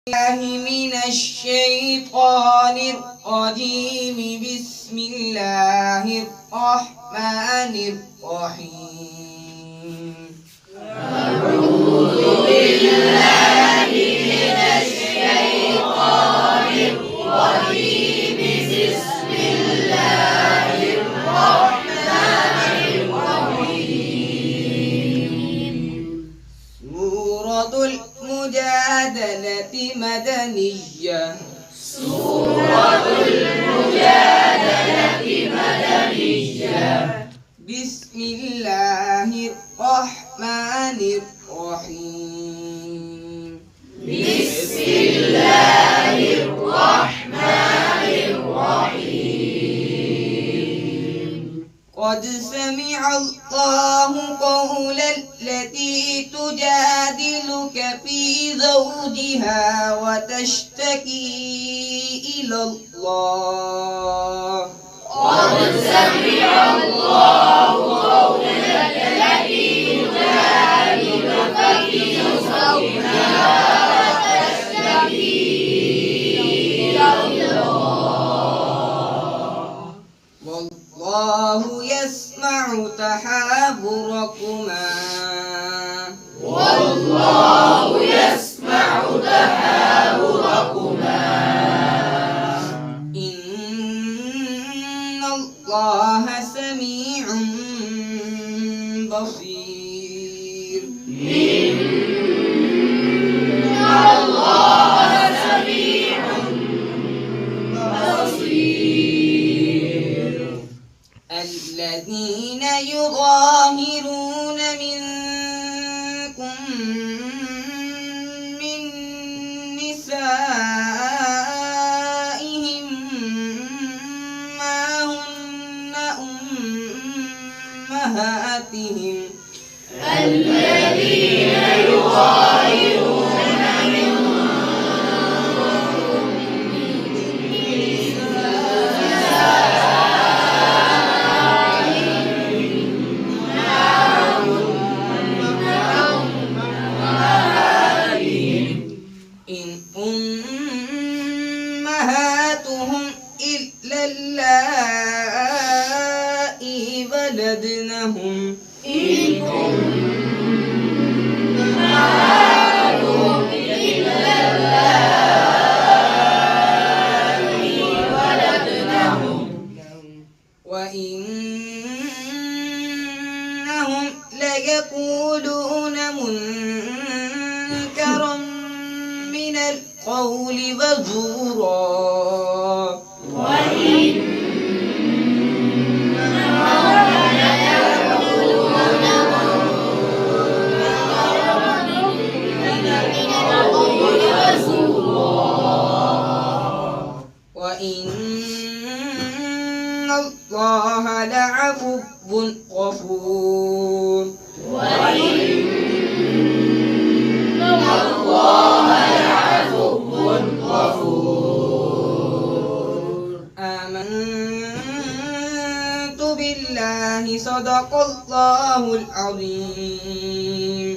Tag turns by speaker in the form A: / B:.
A: الله من الشيطان الرجيم. بسم الله الرحمن الرحيم.
B: أعوذ بالله من الشيطان الرجيم. بسم الله الرحمن الرحيم.
A: سورة المجادلة مدنية.
B: سورة المجادلة مدنية.
A: بسم الله الرحمن الرحيم.
B: بسم الله الرحمن الرحيم.
A: قد سمع الله قول التي تجادلك في زوجها وتشتكي إلى الله.
B: قد سمع الله قول التي تجادلك في زوجها وتشتكي إلى الله.
A: والله يسمع تحاوركما.
B: والله يسمع تحاوركما.
A: إن الله سميع بصير.
B: إن الله سميع بصير.
A: الذين يظاهرون منكم من نسائهم ما هن أمهاتهم.
B: الذين يظاهرون
A: إن أمهاتهم إلا اللائي ولدنهم.
B: إن أمهاتهم إلا اللائي ولدنهم.
A: وإنهم ليقولون منكرا من القول وزورا. وإن الله لعفو غفور.
B: وإن الله لعفو غفور.
A: آمنت بالله صدق الله العظيم.